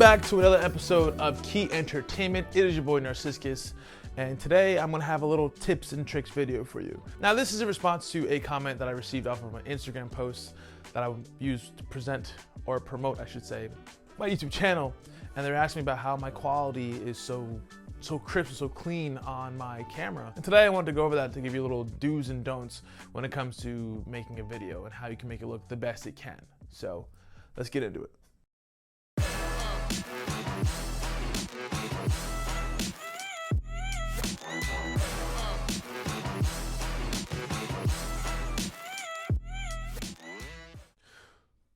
back to another episode of Key Entertainment. It is your boy Narcissus, and today I'm gonna have a little tips and tricks video for you. Now this is a response to a comment that I received off of an Instagram post that I would use to present, or promote I should say, my YouTube channel. And they're asking me about how my quality is so crisp and so clean on my camera. And today I wanted to go over that to give you little do's and don'ts when it comes to making a video and how you can make it look the best it can. So let's get into it.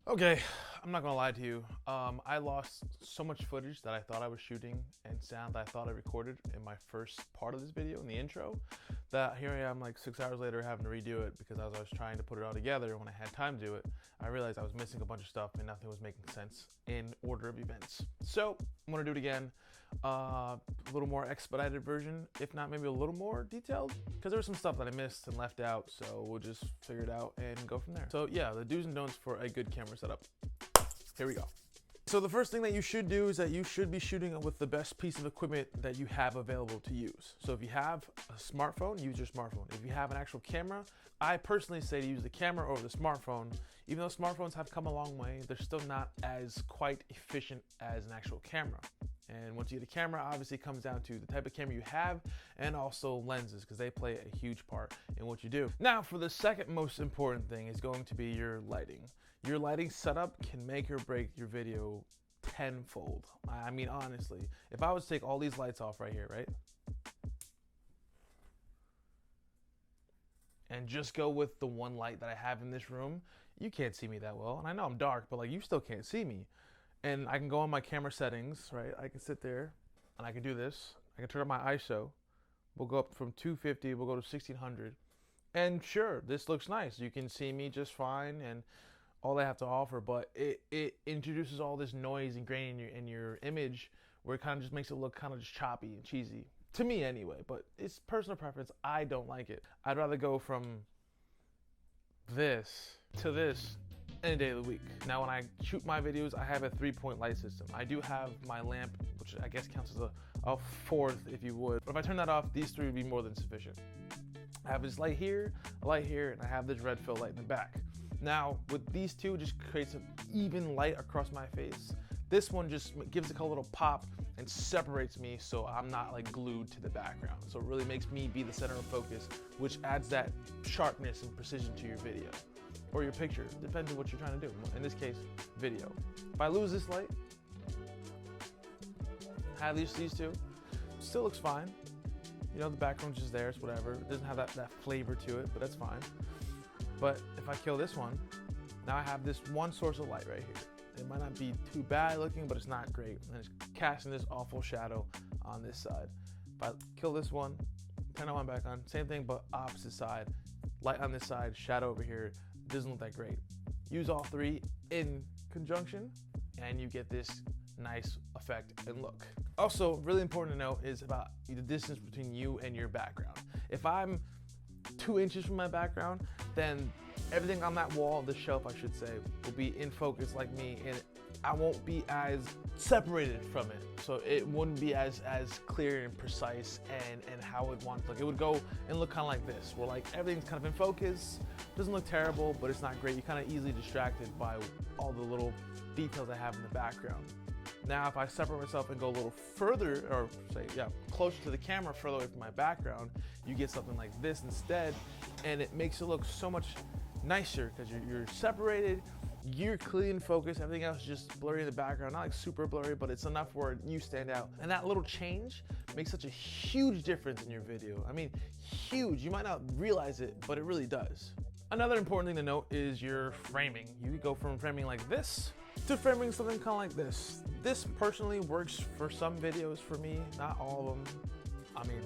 Okay, I'm not gonna lie to you. I lost so much footage that I thought I was shooting and sound that I thought I recorded in my first part of this video, in the intro, that here I am like 6 hours later having to redo it because as I was trying to put it all together when I had time to do it, I realized I was missing a bunch of stuff and nothing was making sense in order of events. So I'm gonna do it again, a little more expedited version, if not maybe a little more detailed, because there was some stuff that I missed and left out, so we'll just figure it out and go from there. So yeah, the do's and don'ts for a good camera setup. Here we go. So the first thing that you should do is that you should be shooting with the best piece of equipment that you have available to use. So if you have a smartphone, use your smartphone. If you have an actual camera, I personally say to use the camera over the smartphone. Even though smartphones have come a long way, they're still not as quite efficient as an actual camera. And once you get a camera, obviously it comes down to the type of camera you have and also lenses, because they play a huge part in what you do. Now for the second most important thing is going to be your lighting. Your lighting setup can make or break your video tenfold. I mean, honestly, if I was to take all these lights off right here, right? And just go with the one light that I have in this room, you can't see me that well. And I know I'm dark, but like you still can't see me. And I can go on my camera settings, right? I can sit there and I can do this. I can turn on my ISO. We'll go up from 250, we'll go to 1600. And sure, this looks nice. You can see me just fine and all they have to offer, but it introduces all this noise and grain in your image where it kind of just makes it look kind of just choppy and cheesy. To me anyway, but it's personal preference. I don't like it. I'd rather go from this to this any day of the week. Now when I shoot my videos, I have a 3-point light system. I do have my lamp, which I guess counts as a fourth if you would. But if I turn that off, these three would be more than sufficient. I have this light here, a light here, and I have this red fill light in the back. Now with these two, it just creates an even light across my face. This one just gives it a little pop and separates me so I'm not like glued to the background. So it really makes me be the center of focus, which adds that sharpness and precision to your video or your picture. Depends on what you're trying to do. In this case, video. If I lose this light, have these two, still looks fine. You know, the background's just there, it's whatever. It doesn't have that flavor to it, but that's fine. But if I kill this one, now I have this one source of light right here. It might not be too bad looking, but it's not great. And it's casting this awful shadow on this side. If I kill this one, turn that one back on, same thing, but opposite side. Light on this side, shadow over here, doesn't look that great. Use all three in conjunction, and you get this nice effect and look. Also, really important to note is about the distance between you and your background. If I'm 2 inches from my background, then everything on that wall, the shelf I should say, will be in focus like me, and I won't be as separated from it. So it wouldn't be as clear and precise and how it wants to look. It would go and look kind of like this, where like everything's kind of in focus. Doesn't look terrible, but it's not great. You're kind of easily distracted by all the little details I have in the background. Now, if I separate myself and go a little further, or say, yeah, closer to the camera, further away from my background, you get something like this instead, and it makes it look so much nicer because you're separated, you're clean focus, everything else is just blurry in the background, not like super blurry, but it's enough where you stand out. And that little change makes such a huge difference in your video. I mean, huge. You might not realize it, but it really does. Another important thing to note is your framing. You go from framing like this to framing something kind of like this. This personally works for some videos for me, not all of them. I mean,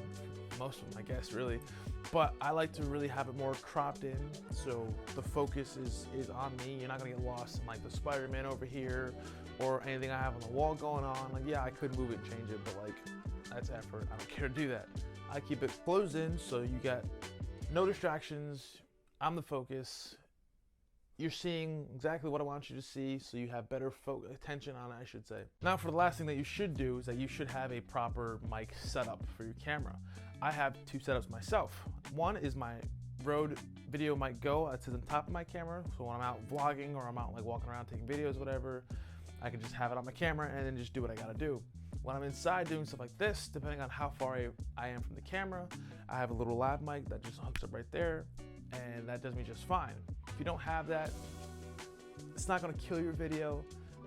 most of them, I guess, really. But I like to really have it more cropped in, so the focus is on me. You're not gonna get lost in like the Spider-Man over here or anything I have on the wall going on. Like, yeah, I could move it and change it, but like, that's effort. I don't care to do that. I keep it closed in so you got no distractions. I'm the focus. you're seeing exactly what I want you to see, so you have better attention on it, I should say. Now for the last thing that you should do is that you should have a proper mic setup for your camera. I have two setups myself. One is my Rode VideoMic Go that's on top of my camera, so when I'm out vlogging or I'm out like walking around taking videos, whatever, I can just have it on my camera and then just do what I gotta do. When I'm inside doing stuff like this, depending on how far I am from the camera, I have a little lav mic that just hooks up right there, and that does me just fine. If you don't have that, it's not gonna kill your video,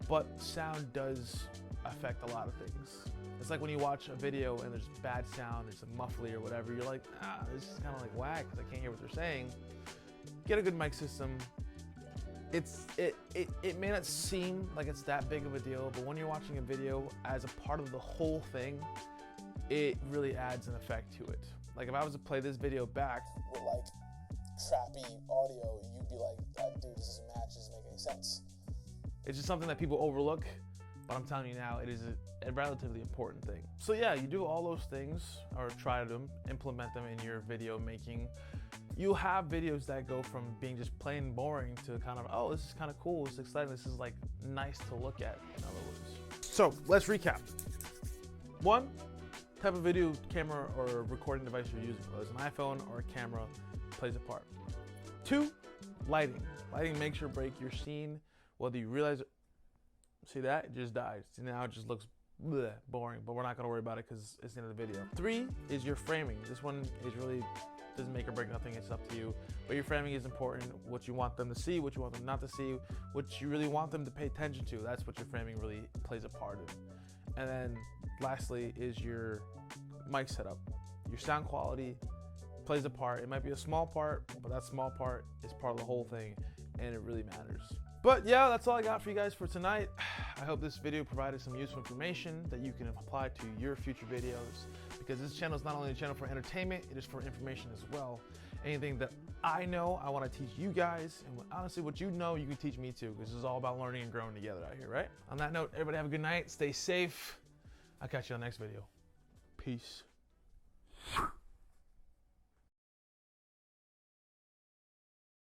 but sound does affect a lot of things. It's like when you watch a video and there's bad sound, there's a muffly or whatever, you're like, this is kind of like whack because I can't hear what they're saying. Get a good mic system. It may not seem like it's that big of a deal, but when you're watching a video as a part of the whole thing, it really adds an effect to it. Like if I was to play this video back with like crappy audio, you'd be like, dude, this doesn't match, this doesn't make any sense. It's just something that people overlook, but I'm telling you now, it is a relatively important thing. So yeah, you do all those things, or try to implement them in your video making. You'll have videos that go from being just plain boring to kind of, oh, this is kind of cool, it's exciting, this is like nice to look at, in other words. So let's recap. One, type of video camera or recording device you're using, whether it's an iPhone or a camera, plays a part. Two, lighting. Lighting makes or breaks your scene, whether you realize it. See that? It just dies. See, now it just looks bleh, boring, but we're not gonna worry about it because it's the end of the video. Three is your framing. This one is really, doesn't make or break nothing, it's up to you. But your framing is important, what you want them to see, what you want them not to see, what you really want them to pay attention to. That's what your framing really plays a part in. And then lastly is your mic setup. Your sound quality plays a part. It might be a small part, but that small part is part of the whole thing, and it really matters. But yeah, that's all I got for you guys for tonight. I hope this video provided some useful information that you can apply to your future videos, because this channel is not only a channel for entertainment, it is for information as well. Anything that I know, I want to teach you guys, and honestly, what you know, you can teach me too, because this is all about learning and growing together out here, right? On that note, everybody have a good night, stay safe. I'll catch you on the next video. Peace.